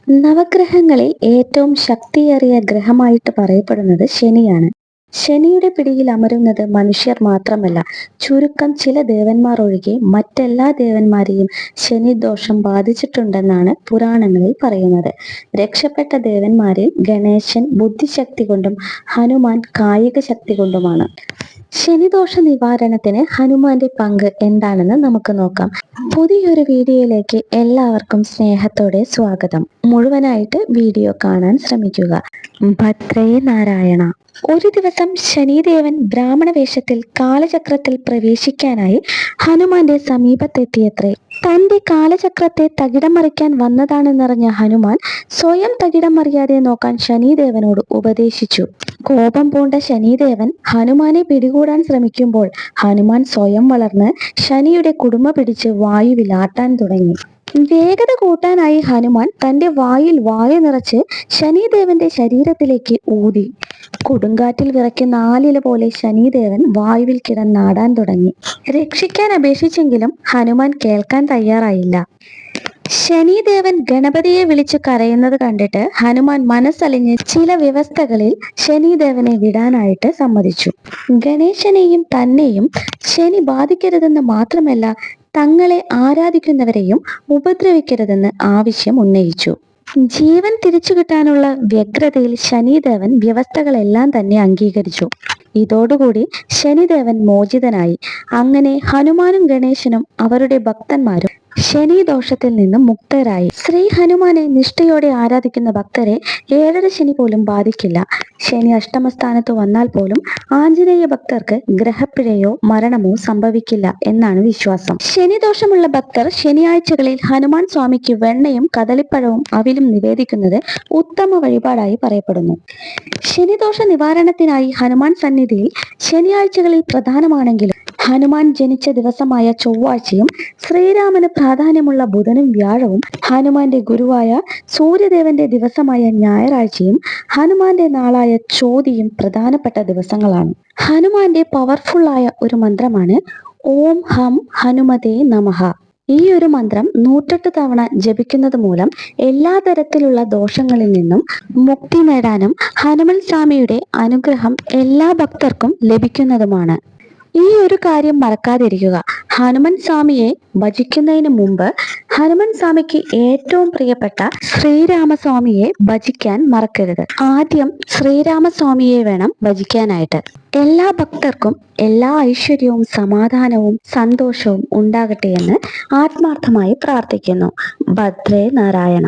നവഗ്രഹങ്ങളിൽ ഏറ്റവും ശക്തിയേറിയ ഗ്രഹമായിട്ട് പറയപ്പെടുന്നത് ശനിയാണ്. ശനിയുടെ പിടിയിൽ അമരുന്നത് മനുഷ്യർ മാത്രമല്ല, ചുരുക്കം ചില ദേവന്മാർ ഒഴികെ മറ്റെല്ലാ ദേവന്മാരെയും ശനിദോഷം ബാധിച്ചിട്ടുണ്ടെന്നാണ് പുരാണങ്ങളിൽ പറയുന്നത്. രക്ഷപ്പെട്ട ദേവന്മാരിൽ ഗണേശൻ ബുദ്ധിശക്തി കൊണ്ടും ഹനുമാൻ കായിക ശക്തി കൊണ്ടുമാണ്. ശനിദോഷ നിവാരണത്തിന് ഹനുമാന്റെ പങ്ക് എന്താണെന്ന് നമുക്ക് നോക്കാം. പുതിയൊരു വീഡിയോയിലേക്ക് എല്ലാവർക്കും സ്നേഹത്തോടെ സ്വാഗതം. മുഴുവനായിട്ട് വീഡിയോ കാണാൻ ശ്രമിക്കുക. ഭദ്രേ നാരായണ. ഒരു ദിവസം ശനിദേവൻ ബ്രാഹ്മണ വേഷത്തിൽ കാലചക്രത്തിൽ പ്രവേശിക്കാനായി ഹനുമാന്റെ സമീപത്തെത്തിയത്രേ. തന്റെ കാലചക്രത്തെ തകിടം മറിക്കാൻ വന്നതാണെന്നറിഞ്ഞ ഹനുമാൻ സ്വയം തകിടം മറിയാതെ നോക്കാൻ ശനിദേവനോട് ഉപദേശിച്ചു. കോപം പൂണ്ട ശനിദേവൻ ഹനുമാനെ പിടികൂടാൻ ശ്രമിക്കുമ്പോൾ ഹനുമാൻ സ്വയം വളർന്ന് ശനിയുടെ കുടുമ പിടിച്ച് വായുവിൽ ആട്ടാൻ തുടങ്ങി. വേഗത കൂട്ടാനായി ഹനുമാൻ തന്റെ വായ നിറച്ച് ശനിദേവന്റെ ശരീരത്തിലേക്ക് ഊതി. കൊടുങ്കാറ്റിൽ വിറയ്ക്കുന്ന ആലില പോലെ ശനിദേവൻ വായുവിൽ കിടന്നാടാൻ തുടങ്ങി. രക്ഷിക്കാൻ അപേക്ഷിച്ചെങ്കിലും ഹനുമാൻ കേൾക്കാൻ തയ്യാറായില്ല. ശനിദേവൻ ഗണപതിയെ വിളിച്ചു കരയുന്നത് കണ്ടിട്ട് ഹനുമാൻ മനസ്സലിഞ്ഞ് ചില വ്യവസ്ഥകളിൽ ശനിദേവനെ വിടാനായിട്ട് സമ്മതിച്ചു. ഗണേശനെയും തന്നെയും ശനി ബാധിക്കരുതെന്ന് മാത്രമല്ല, തങ്ങളെ ആരാധിക്കുന്നവരെയും ഉപദ്രവിക്കരുതെന്ന് ആവശ്യം ഉന്നയിച്ചു. ജീവൻ തിരിച്ചു കിട്ടാനുള്ള വ്യഗ്രതയിൽ ശനിദേവൻ വ്യവസ്ഥകളെല്ലാം തന്നെ അംഗീകരിച്ചു. ഇതോടുകൂടി ശനിദേവൻ മോചിതനായി. അങ്ങനെ ഹനുമാനും ഗണേശനും അവരുടെ ഭക്തന്മാരും ശനിദോഷത്തിൽ നിന്നും മുക്തരായി. ശ്രീ ഹനുമാനെ നിഷ്ഠയോടെ ആരാധിക്കുന്ന ഭക്തരെ 7.5 ശനി പോലും ബാധിക്കില്ല. ശനി അഷ്ടമസ്ഥാനത്ത് വന്നാൽ പോലും ആഞ്ജനേയ ഭക്തർക്ക് ഗ്രഹപ്പിഴയോ മരണമോ സംഭവിക്കില്ല എന്നാണ് വിശ്വാസം. ശനിദോഷമുള്ള ഭക്തർ ശനിയാഴ്ചകളിൽ ഹനുമാൻ സ്വാമിക്ക് വെണ്ണയും കദളിപ്പഴവും അവിലും നിവേദിക്കുന്നത് ഉത്തമ വഴിപാടായി പറയപ്പെടുന്നു. ശനിദോഷ നിവാരണത്തിനായി ഹനുമാൻ സന്നിധിയിൽ ശനിയാഴ്ചകളിൽ പ്രധാനമാണെങ്കിലും ഹനുമാൻ ജനിച്ച ദിവസമായ ചൊവ്വാഴ്ചയും ശ്രീരാമന് പ്രാധാന്യമുള്ള ബുധനും വ്യാഴവും ഹനുമാന്റെ ഗുരുവായ സൂര്യദേവന്റെ ദിവസമായ ഞായറാഴ്ചയും ഹനുമാന്റെ നാളായ ചോതിയും പ്രധാനപ്പെട്ട ദിവസങ്ങളാണ്. ഹനുമാന്റെ പവർഫുള്ളായ ഒരു മന്ത്രമാണ് ഓം ഹം ഹനുമതേ നമഃ. ഈ ഒരു മന്ത്രം 108 തവണ ജപിക്കുന്നത് മൂലം എല്ലാ തരത്തിലുള്ള ദോഷങ്ങളിൽ നിന്നും മുക്തി നേടാനും ഹനുമാൻ സ്വാമിയുടെ അനുഗ്രഹം എല്ലാ ഭക്തർക്കും ലഭിക്കുന്നതുമാണ്. ഈ ഒരു കാര്യം മറക്കാതിരിക്കുക. ഹനുമാൻ സ്വാമിയെ ഭജിക്കുന്നതിന് മുമ്പ് ഹനുമാൻ സ്വാമിക്ക് ഏറ്റവും പ്രിയപ്പെട്ട ശ്രീരാമസ്വാമിയെ ഭജിക്കാൻ മറക്കരുത്. ആദ്യം ശ്രീരാമസ്വാമിയെ വേണം ഭജിക്കാനായിട്ട്. എല്ലാ ഭക്തർക്കും എല്ലാ ഐശ്വര്യവും സമാധാനവും സന്തോഷവും ഉണ്ടാകട്ടെ എന്ന് ആത്മാർത്ഥമായി പ്രാർത്ഥിക്കുന്നു. ഭദ്രേ നാരായണ.